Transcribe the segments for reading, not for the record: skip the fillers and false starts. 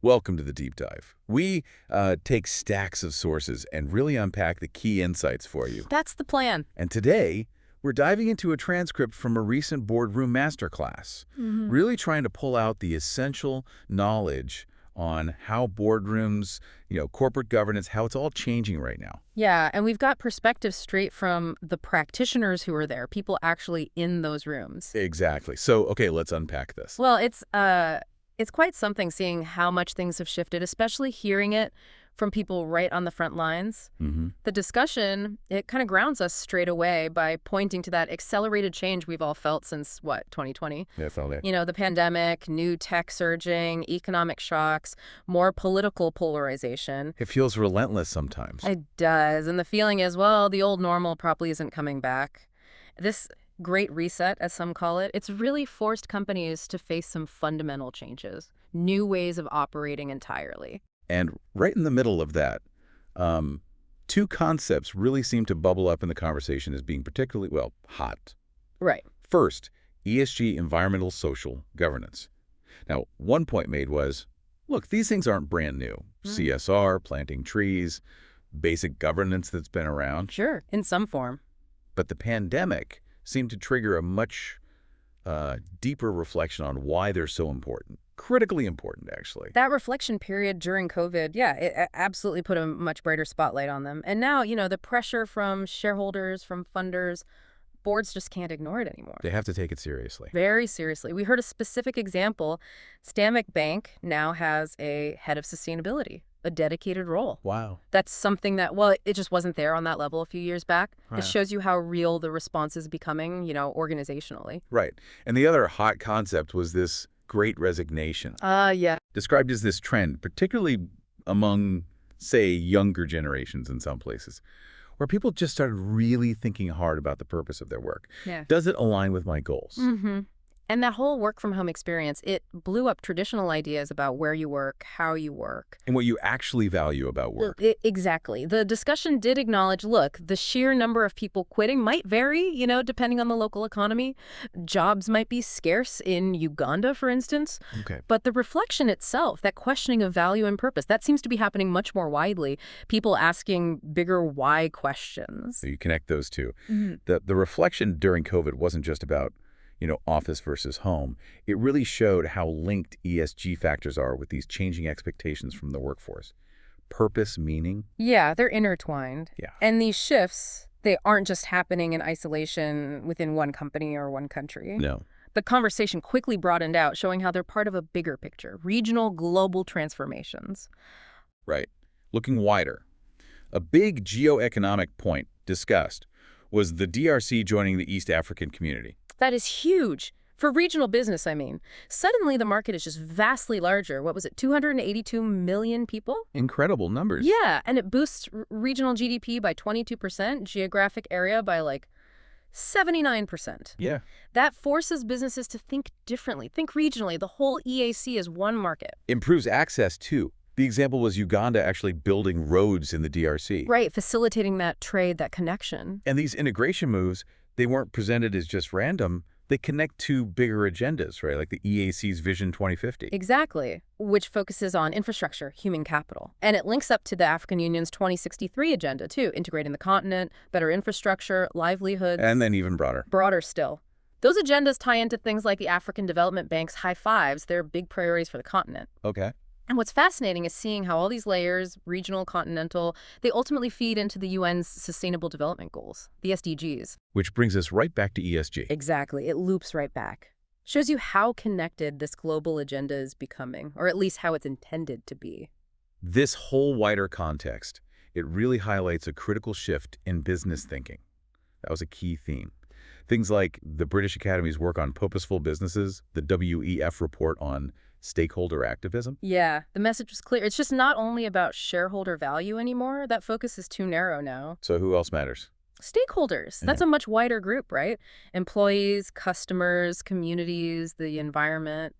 Welcome to the deep dive. We take stacks of sources and really unpack the key insights for you. That's the plan. And today, we're diving into a transcript from a recent Boardroom Masterclass, really trying to pull out the essential knowledge on how boardrooms, corporate governance, how it's all changing right now. Yeah, and we've got perspectives straight from the practitioners who are there, people actually in those rooms. Exactly. So, okay, let's unpack this. Well, it's quite something seeing how much things have shifted, especially hearing it from people right on the front lines. The discussion, it kind of grounds us straight away by pointing to that accelerated change we've all felt since, 2020? Yeah, I felt it. The pandemic, new tech surging, economic shocks, more political polarization. It feels relentless sometimes. It does. And the feeling is, well, the old normal probably isn't coming back. This great reset, as some call it, it's really forced companies to face some fundamental changes, new ways of operating entirely. And right in the middle of that, two concepts really seem to bubble up in the conversation as being particularly, hot. Right. First, ESG, environmental social governance. Now, one point made was, look, these things aren't brand new. CSR, planting trees, basic governance that's been around. Sure, in some form. But the pandemic seemed to trigger a much deeper reflection on why they're so important. Critically important, actually. That reflection period during COVID, yeah, it absolutely put a much brighter spotlight on them. And now, the pressure from shareholders, from funders, boards just can't ignore it anymore. They have to take it seriously. Very seriously. We heard a specific example. Stanbic Bank now has a head of sustainability, a dedicated role. Wow. That's something that, it just wasn't there on that level a few years back. Right. It shows you how real the response is becoming, organizationally. Right. And the other hot concept was this Great Resignation. Yeah. Described as this trend, particularly among, say, younger generations in some places, where people just started really thinking hard about the purpose of their work. Yeah. Does it align with my goals? And that whole work-from-home experience, it blew up traditional ideas about where you work, how you work. And what you actually value about work. Exactly. The discussion did acknowledge, look, the sheer number of people quitting might vary, depending on the local economy. Jobs might be scarce in Uganda, for instance. Okay. But the reflection itself, that questioning of value and purpose, that seems to be happening much more widely. People asking bigger why questions. So you connect those two. The reflection during COVID wasn't just about office versus home. It really showed how linked ESG factors are with these changing expectations from the workforce. Purpose, meaning. Yeah, they're intertwined. Yeah. And these shifts, they aren't just happening in isolation within one company or one country. No. The conversation quickly broadened out, showing how they're part of a bigger picture, regional, global transformations. Right. Looking wider. A big geoeconomic point discussed was the DRC joining the East African community. That is huge. For regional business, I mean. Suddenly, the market is just vastly larger. What was it, 282 million people? Incredible numbers. Yeah, and it boosts regional GDP by 22%, geographic area by 79%. Yeah. That forces businesses to think differently, think regionally. The whole EAC is one market. Improves access, too. The example was Uganda actually building roads in the DRC. Right, facilitating that trade, that connection. And these integration moves, they weren't presented as just random. They connect to bigger agendas, right? Like the EAC's Vision 2050. Exactly, which focuses on infrastructure, human capital. And it links up to the African Union's 2063 agenda, too, integrating the continent, better infrastructure, livelihoods. And then even broader. Broader still. Those agendas tie into things like the African Development Bank's high fives. They're big priorities for the continent. Okay. And what's fascinating is seeing how all these layers, regional, continental, they ultimately feed into the UN's Sustainable Development Goals, the SDGs. Which brings us right back to ESG. Exactly. It loops right back. Shows you how connected this global agenda is becoming, or at least how it's intended to be. This whole wider context, it really highlights a critical shift in business thinking. That was a key theme. Things like the British Academy's work on purposeful businesses, the WEF report on stakeholder activism. Yeah, the message was clear. It's just not only about shareholder value anymore. That focus is too narrow now. So who else matters? Stakeholders. That's a much wider group, right? Employees, customers, communities, the environment.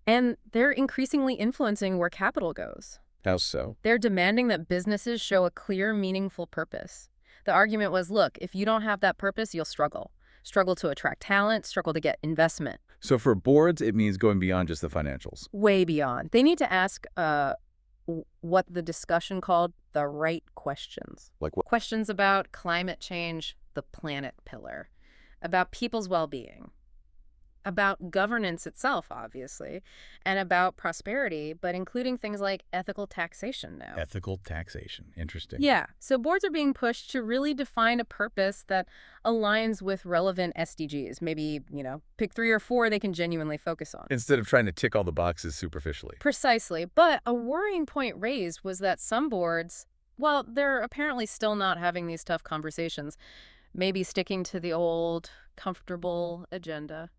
And they're increasingly influencing where capital goes. How so? They're demanding that businesses show a clear, meaningful purpose. The argument was, look, if you don't have that purpose, you'll struggle. Struggle to attract talent, struggle to get investment. So for boards, it means going beyond just the financials. Way beyond. They need to ask what the discussion called the right questions. Like what? Questions about climate change, the planet pillar, about people's well-being, about governance itself, obviously, and about prosperity, but including things like ethical taxation now. Ethical taxation. Interesting. Yeah, so boards are being pushed to really define a purpose that aligns with relevant SDGs. Maybe, pick 3 or 4 they can genuinely focus on. Instead of trying to tick all the boxes superficially. Precisely. But a worrying point raised was that some boards, well, they're apparently still not having these tough conversations, maybe sticking to the old, comfortable agenda.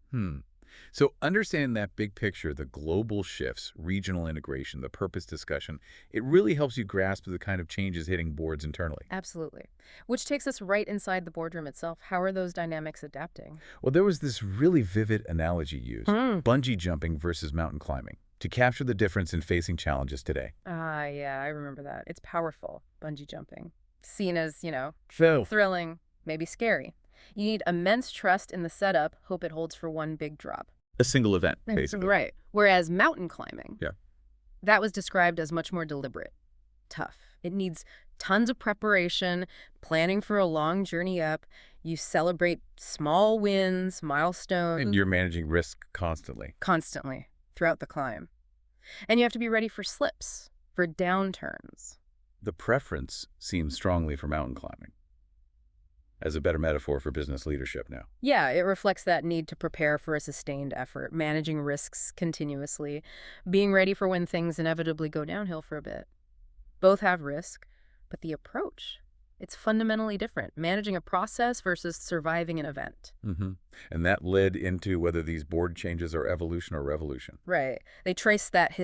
So understanding that big picture, the global shifts, regional integration, the purpose discussion, it really helps you grasp the kind of changes hitting boards internally. Absolutely. Which takes us right inside the boardroom itself. How are those dynamics adapting? Well, there was this really vivid analogy used, bungee jumping versus mountain climbing, to capture the difference in facing challenges today. Yeah, I remember that. It's powerful, bungee jumping. Seen as, Phil. thrilling, maybe scary. You need immense trust in the setup, hope it holds for one big drop. A single event, basically. Right. Whereas mountain climbing, Yeah. that was described as much more deliberate, tough. It needs tons of preparation, planning for a long journey up. You celebrate small wins, milestones. And you're managing risk constantly. Constantly, throughout the climb. And you have to be ready for slips, for downturns. The preference seems strongly for mountain climbing as a better metaphor for business leadership now. Yeah, it reflects that need to prepare for a sustained effort, managing risks continuously, being ready for when things inevitably go downhill for a bit. Both have risk, but the approach, it's fundamentally different. Managing a process versus surviving an event. And that led into whether these board changes are evolution or revolution. Right. They trace that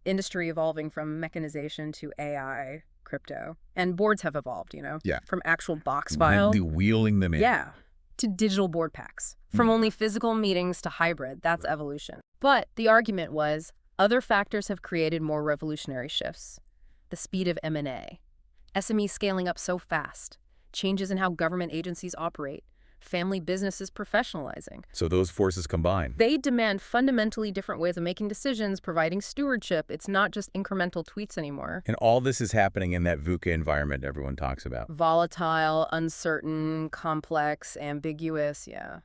industry evolving from mechanization to AI, crypto. And boards have evolved, Yeah. From actual box files. The wheeling them in. Yeah. To digital board packs. From only physical meetings to hybrid. That's evolution. But the argument was other factors have created more revolutionary shifts. The speed of M&A. SME scaling up so fast. Changes in how government agencies operate. Family businesses professionalizing. So those forces combine. They demand fundamentally different ways of making decisions, providing stewardship. It's not just incremental tweets anymore. And all this is happening in that VUCA environment everyone talks about. Volatile, uncertain, complex, ambiguous, yeah.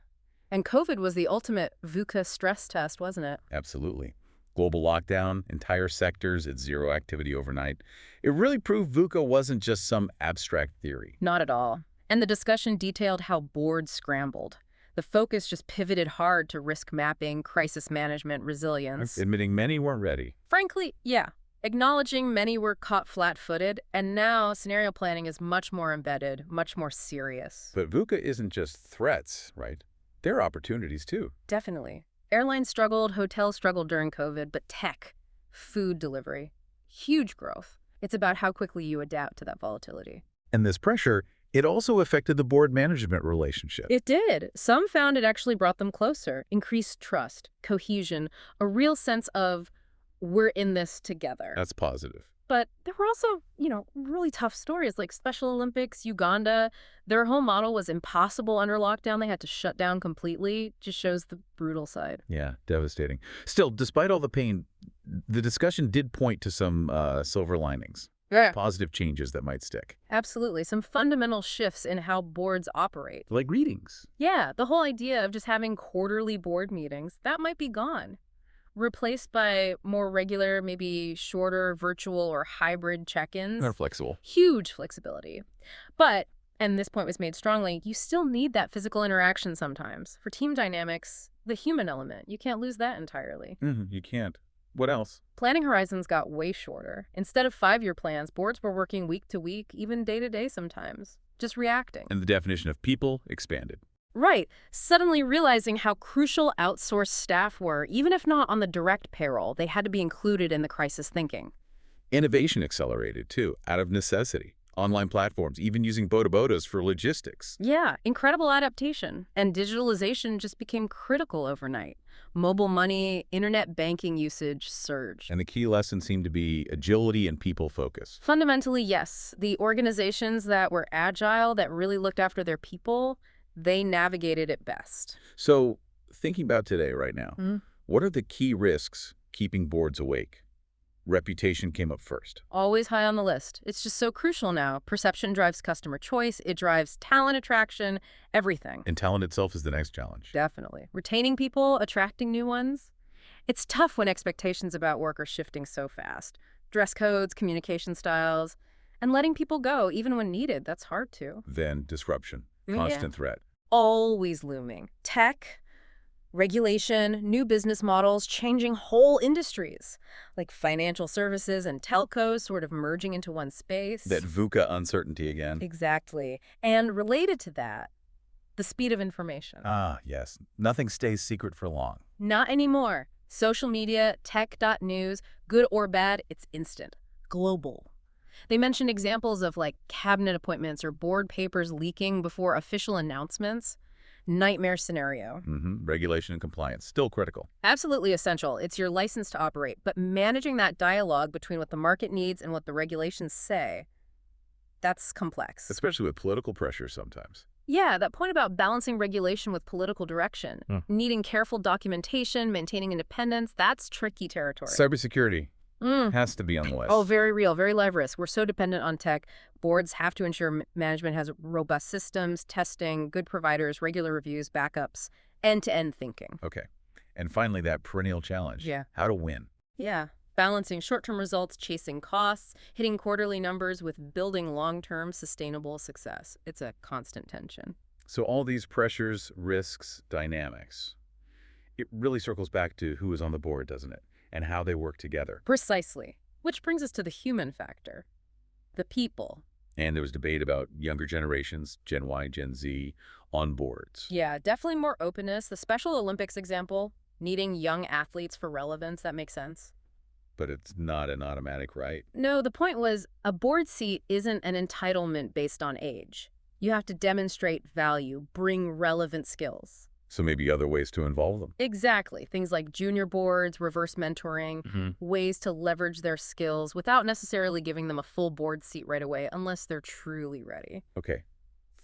And COVID was the ultimate VUCA stress test, wasn't it? Absolutely. Global lockdown, entire sectors at zero activity overnight. It really proved VUCA wasn't just some abstract theory. Not at all. And the discussion detailed how boards scrambled. The focus just pivoted hard to risk mapping, crisis management, resilience. Admitting many weren't ready. Frankly, yeah. Acknowledging many were caught flat-footed, and now scenario planning is much more embedded, much more serious. But VUCA isn't just threats, right? There are opportunities too. Definitely. Airlines struggled, hotels struggled during COVID, but tech, food delivery, huge growth. It's about how quickly you adapt to that volatility. And this pressure, it also affected the board management relationship. It did. Some found it actually brought them closer, increased trust, cohesion, a real sense of we're in this together. That's positive. But there were also, really tough stories like Special Olympics, Uganda. Their whole model was impossible under lockdown. They had to shut down completely. Just shows the brutal side. Yeah, devastating. Still, despite all the pain, the discussion did point to some silver linings. Yeah. Positive changes that might stick. Absolutely. Some fundamental shifts in how boards operate. Like readings. Yeah, the whole idea of just having quarterly board meetings, that might be gone. Replaced by more regular, maybe shorter virtual or hybrid check-ins. They're flexible. Huge flexibility. But, and this point was made strongly, you still need that physical interaction sometimes. For team dynamics, the human element, you can't lose that entirely. You can't. What else? Planning horizons got way shorter. Instead of 5-year plans, boards were working week to week, even day to day sometimes, just reacting. And the definition of people expanded. Right. Suddenly realizing how crucial outsourced staff were, even if not on the direct payroll, they had to be included in the crisis thinking. Innovation accelerated, too, out of necessity. Online platforms, even using boda-bodas for logistics. Yeah, incredible adaptation. And digitalization just became critical overnight. Mobile money, internet banking usage surged. And the key lesson seemed to be agility and people focus. Fundamentally, yes. The organizations that were agile, that really looked after their people, they navigated it best. So thinking about today right now, Mm. what are the key risks keeping boards awake? Reputation came up first. Always high on the list. It's just so crucial now. Perception drives customer choice. It drives talent attraction, everything. And talent itself is the next challenge. Definitely. Retaining people, attracting new ones. It's tough when expectations about work are shifting so fast. Dress codes, communication styles, and letting people go, even when needed, that's hard too. Then disruption, Yeah. constant threat. Always looming. Tech, regulation, new business models, changing whole industries, like financial services and telcos sort of merging into one space. That VUCA uncertainty again. Exactly. And related to that, the speed of information. Ah, yes. Nothing stays secret for long. Not anymore. Social media, tech.news, good or bad, it's instant. Global. They mentioned examples of like cabinet appointments or board papers leaking before official announcements. Nightmare scenario. Regulation and compliance, still critical. Absolutely essential. It's your license to operate. But managing that dialogue between what the market needs and what the regulations say, that's complex. Especially with political pressure sometimes. Yeah, that point about balancing regulation with political direction, needing careful documentation, maintaining independence, that's tricky territory. Cybersecurity has to be on the list. Oh, very real, very live risk. We're so dependent on tech. Boards have to ensure management has robust systems, testing, good providers, regular reviews, backups, end-to-end thinking. Okay. And finally, that perennial challenge. Yeah. How to win. Yeah. Balancing short-term results, chasing costs, hitting quarterly numbers with building long-term sustainable success. It's a constant tension. So all these pressures, risks, dynamics, it really circles back to who is on the board, doesn't it? And how they work together. Precisely. Which brings us to the human factor. The people. And there was debate about younger generations, Gen Y, Gen Z, on boards. Yeah, definitely more openness. The Special Olympics example, needing young athletes for relevance, that makes sense. But it's not an automatic right. No, the point was a board seat isn't an entitlement based on age. You have to demonstrate value, bring relevant skills. So maybe other ways to involve them. Exactly. Things like junior boards, reverse mentoring, ways to leverage their skills without necessarily giving them a full board seat right away unless they're truly ready. Okay.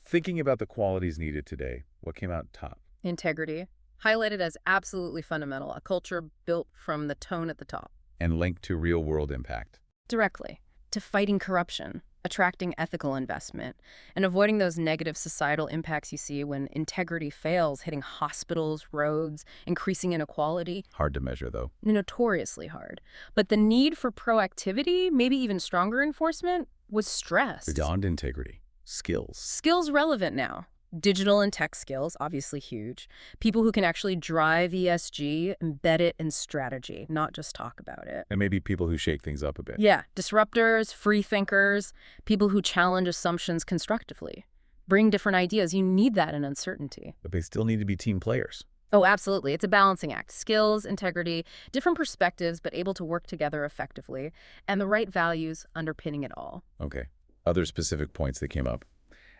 Thinking about the qualities needed today, what came out top? Integrity, highlighted as absolutely fundamental, a culture built from the tone at the top. And linked to real-world impact. Directly to fighting corruption, attracting ethical investment, and avoiding those negative societal impacts you see when integrity fails, hitting hospitals, roads, increasing inequality. Hard to measure, though. Notoriously hard. But the need for proactivity, maybe even stronger enforcement, was stressed. Beyond integrity. Skills. Skills relevant now. Digital and tech skills, obviously huge. People who can actually drive ESG, embed it in strategy, not just talk about it. And maybe people who shake things up a bit. Yeah, disruptors, free thinkers, people who challenge assumptions constructively. Bring different ideas. You need that in uncertainty. But they still need to be team players. Oh, absolutely. It's a balancing act. Skills, integrity, different perspectives, but able to work together effectively, and the right values underpinning it all. Okay. Other specific points that came up.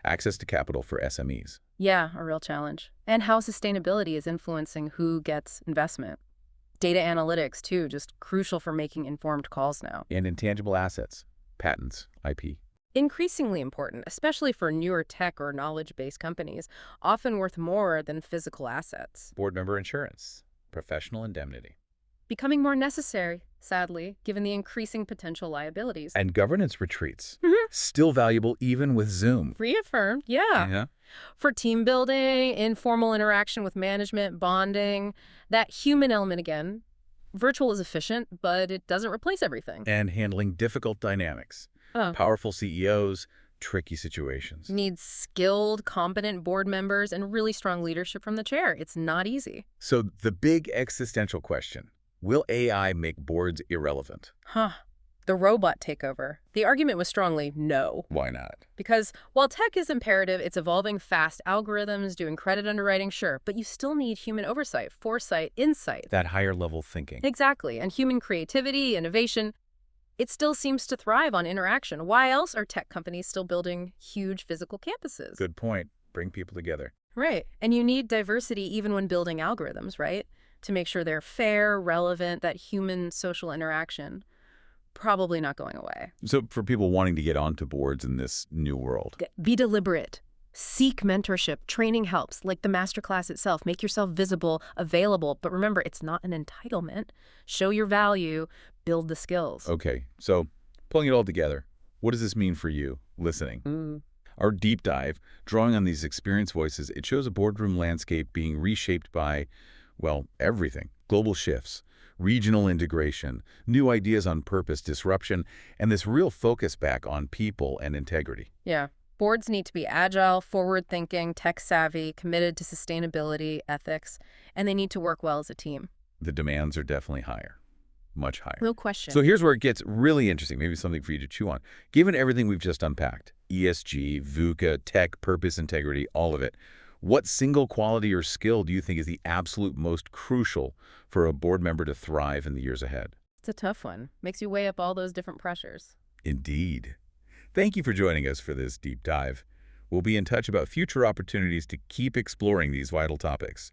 Access to capital for SMEs. Yeah, a real challenge. And how sustainability is influencing who gets investment. Data analytics, too, just crucial for making informed calls now. And intangible assets, patents, IP. Increasingly important, especially for newer tech or knowledge-based companies, often worth more than physical assets. Board member insurance, professional indemnity. Becoming more necessary, sadly, given the increasing potential liabilities. And governance retreats. Still valuable even with Zoom. Reaffirmed, yeah. For team building, informal interaction with management, bonding, that human element again. Virtual is efficient, but it doesn't replace everything. And handling difficult dynamics. Powerful CEOs, tricky situations. Needs skilled, competent board members and really strong leadership from the chair. It's not easy. So the big existential question, will AI make boards irrelevant? The robot takeover. The argument was strongly no. Why not? Because while tech is imperative, it's evolving fast. Algorithms, doing credit underwriting, sure. But you still need human oversight, foresight, insight. That higher level thinking. Exactly. And human creativity, innovation. It still seems to thrive on interaction. Why else are tech companies still building huge physical campuses? Good point. Bring people together. Right. And you need diversity even when building algorithms, right? To make sure they're fair, relevant, that human social interaction. Probably not going away. So for people wanting to get onto boards in this new world. Be deliberate. Seek mentorship. Training helps, like the masterclass itself. Make yourself visible, available. But remember, it's not an entitlement. Show your value, build the skills. Okay, so pulling it all together, what does this mean for you listening? Our deep dive, drawing on these experienced voices, it shows a boardroom landscape being reshaped by, well, everything. Global shifts, regional integration, new ideas on purpose, disruption, and this real focus back on people and integrity. Yeah. Boards need to be agile, forward-thinking, tech-savvy, committed to sustainability, ethics, and they need to work well as a team. The demands are definitely higher, much higher. No question. So here's where it gets really interesting, maybe something for you to chew on. Given everything we've just unpacked, ESG, VUCA, tech, purpose, integrity, all of it, what single quality or skill do you think is the absolute most crucial for a board member to thrive in the years ahead? It's a tough one. Makes you weigh up all those different pressures. Indeed. Thank you for joining us for this deep dive. We'll be in touch about future opportunities to keep exploring these vital topics.